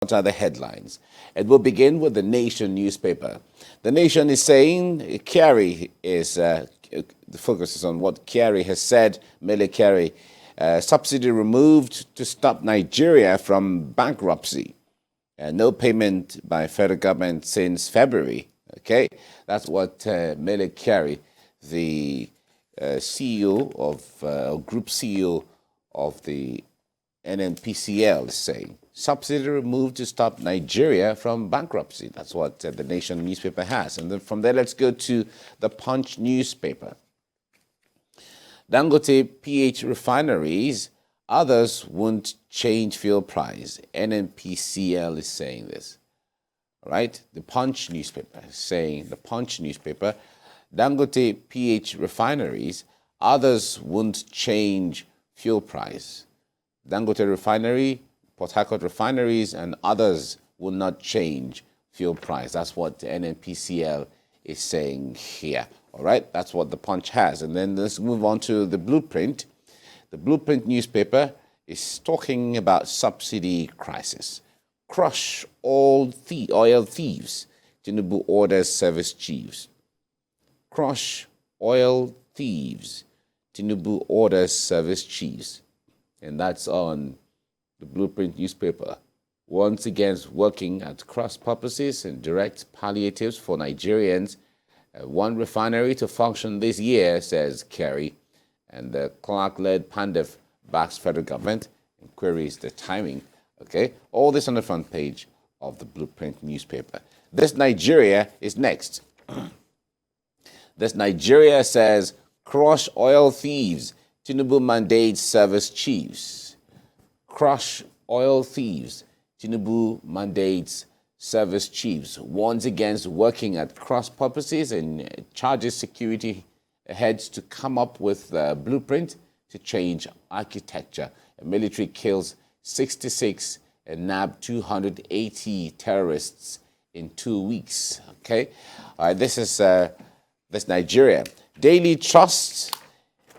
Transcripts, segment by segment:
What are the headlines? It will begin with the Nation newspaper. The Nation is saying Kyari is, the focus is on what Kyari has said. Mele Kyari, subsidy removed to stop Nigeria from bankruptcy. No payment by federal government since February. Okay, that's what Mele Kyari, the CEO of, Group CEO of the NNPCL is saying. Subsidy removed to stop Nigeria from bankruptcy. That's what the Nation newspaper has. And then from there, let's go to the Punch newspaper. Dangote PH refineries, others won't change fuel price. NNPCL is saying this. All right? The Punch newspaper is saying, the Punch newspaper, Dangote PH refineries, others won't change fuel price. Dangote refinery, Port Harcourt refineries, and others will not change fuel price. That's what the NNPCL is saying here. All right, that's what the Punch has. And then let's move on to the Blueprint. The Blueprint newspaper is talking about subsidy crisis. Crush all oil thieves. Tinubu orders service chiefs. Crush oil thieves. Tinubu orders service chiefs. And that's on the Blueprint newspaper. Once again, working at cross purposes and direct palliatives for Nigerians. One refinery to function this year, says Kerry. And the Clark-led Pandef backs federal government and queries the timing. Okay, all this on the front page of the Blueprint newspaper. This Nigeria is next. This Nigeria says, crush oil thieves. Tinubu mandates service chiefs. Crush oil thieves. Tinubu mandates service chiefs. Warns against working at cross purposes and charges security heads to come up with a blueprint to change architecture. The military kills 66 and nabbed 280 terrorists in 2 weeks. Okay, all right. This is Nigeria. Daily Trust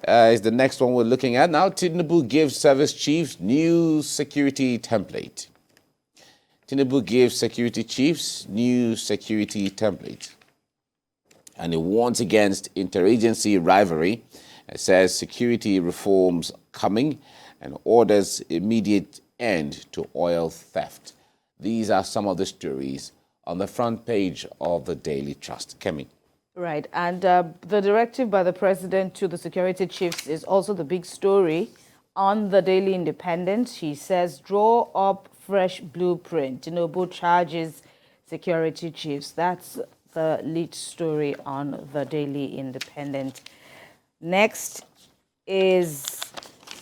is the next one we're looking at. Now, Tinubu gives service chiefs new security template. Tinubu gives security chiefs new security template. And he warns against interagency rivalry. It says security reforms coming and orders immediate end to oil theft. These are some of the stories on the front page of the Daily Trust. Kemi. Right, and the directive by the president to the security chiefs is also the big story on the Daily Independent. He says, draw up fresh blueprint. Tinubu charges security chiefs. That's the lead story on the Daily Independent. Next is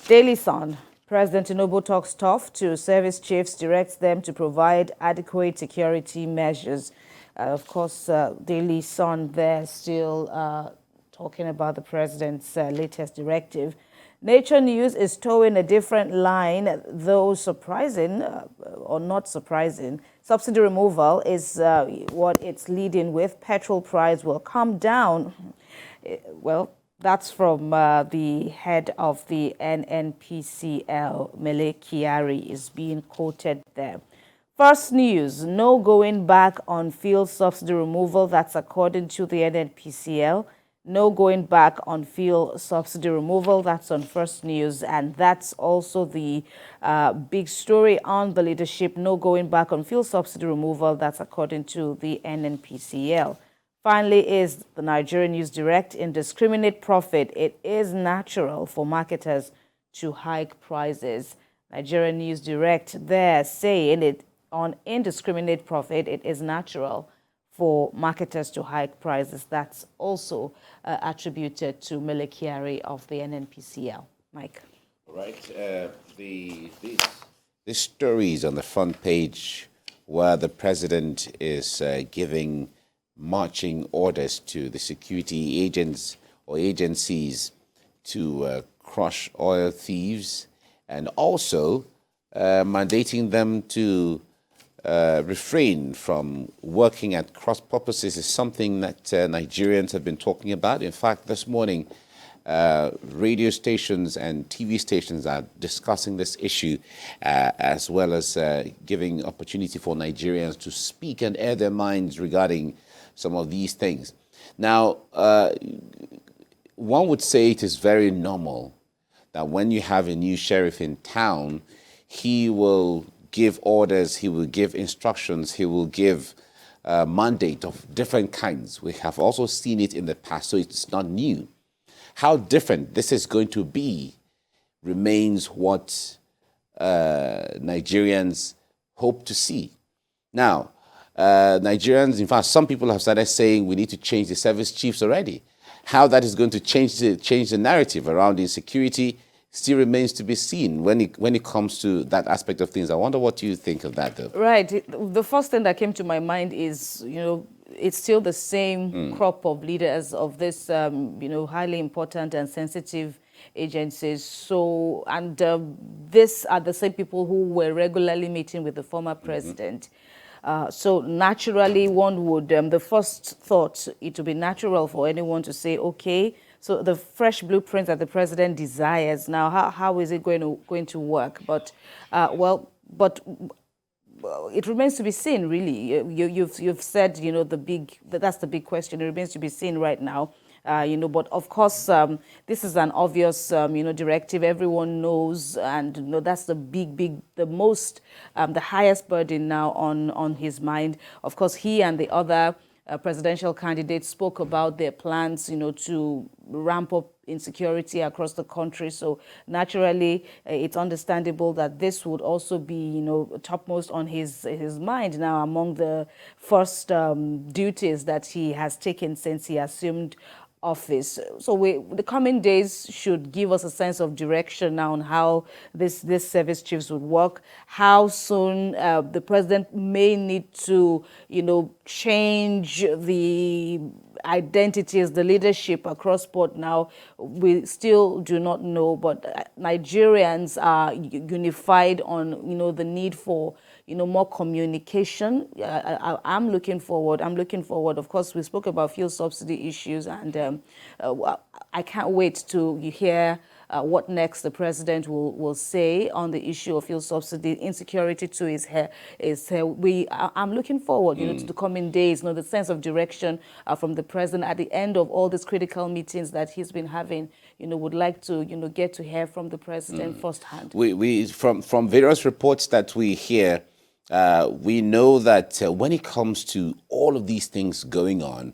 Daily Sun. President Tinubu talks tough to service chiefs, directs them to provide adequate security measures. Of course, Daily Sun there still talking about the president's latest directive. Nature News is towing a different line, though surprising or not surprising. Subsidy removal is what it's leading with. Petrol price will come down. Well, that's from the head of the NNPCL, Mele Kyari, is being quoted there. First News, no going back on fuel subsidy removal. That's according to the NNPCL. No going back on fuel subsidy removal. That's on First News. And that's also the big story on the leadership. No going back on fuel subsidy removal. That's according to the NNPCL. Finally is the Nigerian News Direct. Indiscriminate profit. It is natural for marketers to hike prices. Nigerian News Direct there saying it on indiscriminate profit, it is natural for marketers to hike prices. That's also attributed to Mele Kyari of the NNPCL. Mike. All right. This story is on the front page where the president is giving marching orders to the security agents or agencies to crush oil thieves and also mandating them to refrain from working at cross purposes is something that Nigerians have been talking about. In fact, this morning, radio stations and TV stations are discussing this issue, as well as giving opportunity for Nigerians to speak and air their minds regarding some of these things. Now, one would say it is very normal that when you have a new sheriff in town, he will give orders, he will give instructions, he will give mandate of different kinds. We have also seen it in the past, so it's not new. How different this is going to be remains what Nigerians hope to see. Now, Nigerians, in fact, some people have started saying we need to change the service chiefs already. How that is going to change the narrative around insecurity still remains to be seen when it comes to that aspect of things. I wonder what you think of that, though. Right. The first thing that came to my mind is, it's still the same crop of leaders of this, highly important and sensitive agencies. So, and these are the same people who were regularly meeting with the former president. So naturally, one would, the first thought, it would be natural for anyone to say, okay, so the fresh blueprint that the president desires now, how is it going to work? But, it remains to be seen, really. You've said, that's the big question. It remains to be seen right now. But of course, this is an obvious, directive. Everyone knows, and that's the the highest burden now on his mind. Of course, he and the other presidential candidates spoke about their plans, to ramp up insecurity across the country. So naturally, it's understandable that this would also be, topmost on his mind now, among the first duties that he has taken since he assumed office. So the coming days should give us a sense of direction now on how this service chiefs would work, how soon the president may need to, change the identities, the leadership across board now. We still do not know, but Nigerians are unified on, the need for, more communication. I'm looking forward. Of course, we spoke about fuel subsidy issues, and I can't wait to hear what next the president will say on the issue of fuel subsidy. Insecurity too is here. I'm looking forward, to the coming days. The sense of direction from the president at the end of all these critical meetings that he's been having. Would like to get to hear from the president firsthand. We from various reports that we hear, we know that when it comes to all of these things going on,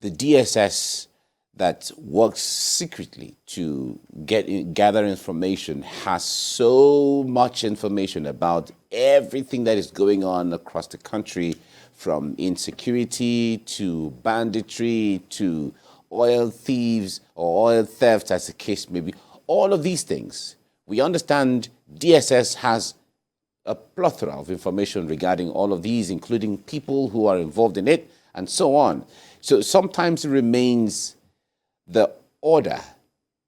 the DSS that works secretly to gather information has so much information about everything that is going on across the country, from insecurity to banditry to oil thieves or oil theft, as the case may be. All of these things, we understand DSS has a plethora of information regarding all of these, including people who are involved in it and so on. So sometimes it remains the order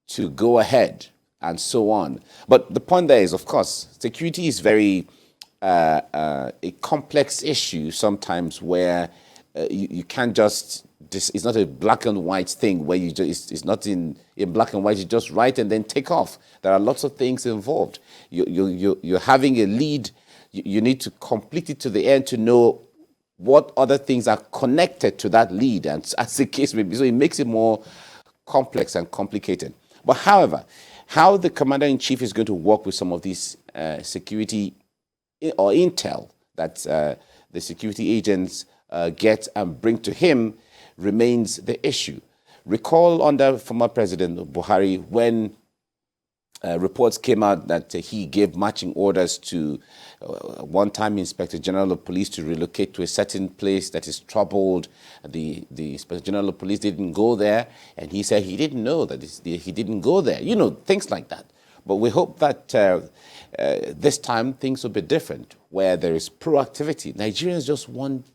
to go ahead and so on. But the point there is, of course, security is very a complex issue sometimes, where you can't just, it's not a black and white thing where you just, it's not in black and white, you just write and then take off. There are lots of things involved. You're having a lead, you need to complete it to the end to know what other things are connected to that lead, and as the case may be. So it makes it more complex and complicated. But however, how the commander-in-chief is going to work with some of these security or intel that the security agents get and bring to him remains the issue. Recall under former President Buhari, when reports came out that he gave marching orders to one-time Inspector General of Police to relocate to a certain place that is troubled. The Inspector General of Police didn't go there, and he said he didn't know that he didn't go there. Things like that. But we hope that this time things will be different, where there is proactivity. Nigerians just want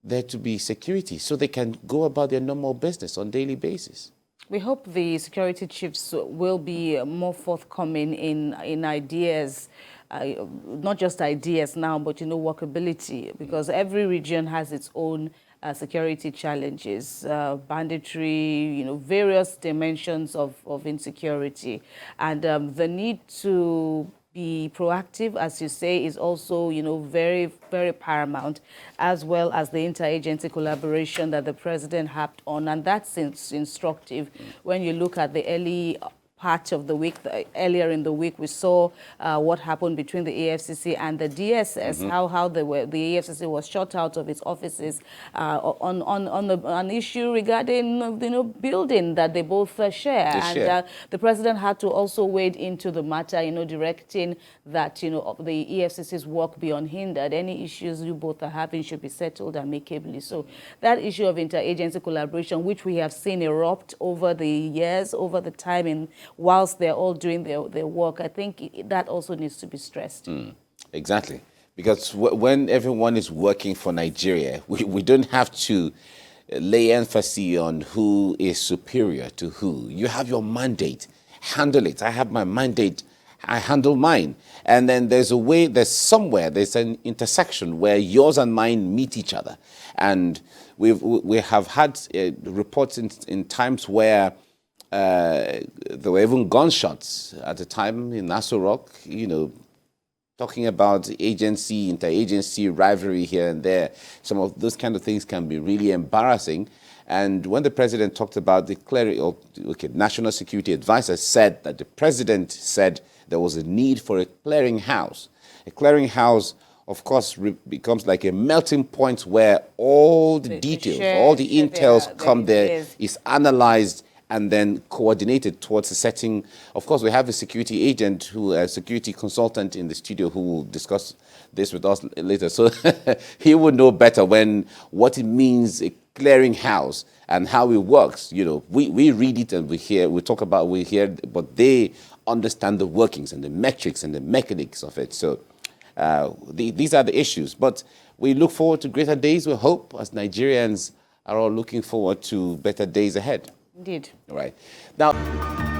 there to be security so they can go about their normal business on a daily basis. We hope the security chiefs will be more forthcoming in ideas, not just ideas now, but workability, because every region has its own security challenges, banditry, various dimensions of insecurity. And the need to be proactive, as you say, is also, very, very paramount, as well as the interagency collaboration that the president harped on. And that's instructive when you look at the early part of the week. Earlier in the week, we saw what happened between the AFCC and the DSS, how the AFCC was shut out of its offices on an issue regarding building that they both share. And the president had to also wade into the matter, directing that the EFCC's work be unhindered. Any issues you both are having should be settled amicably. So that issue of interagency collaboration, which we have seen erupt over the years, over the time, in whilst they're all doing their work, I think that also needs to be stressed. Exactly. Because when everyone is working for Nigeria, we don't have to lay emphasis on who is superior to who. You have your mandate, handle it. I have my mandate, I handle mine. And then there's an intersection where yours and mine meet each other. And we have had reports in times where there were even gunshots at the time in Nassau Rock, talking about interagency rivalry here and there. Some of those kind of things can be really embarrassing. And when the president talked about National Security Advisor said that the president said there was a need for a clearinghouse. A clearinghouse, of course, becomes like a melting point where all the details, all the intels come there, is analyzed and then coordinated towards a setting. Of course, we have a security agent, a security consultant in the studio who will discuss this with us later. So he would know better what it means, a clearinghouse, and how it works. We read it and we hear, but they understand the workings and the metrics and the mechanics of it. So these are the issues. But we look forward to greater days, we hope, as Nigerians are all looking forward to better days ahead. Indeed. All right. Now...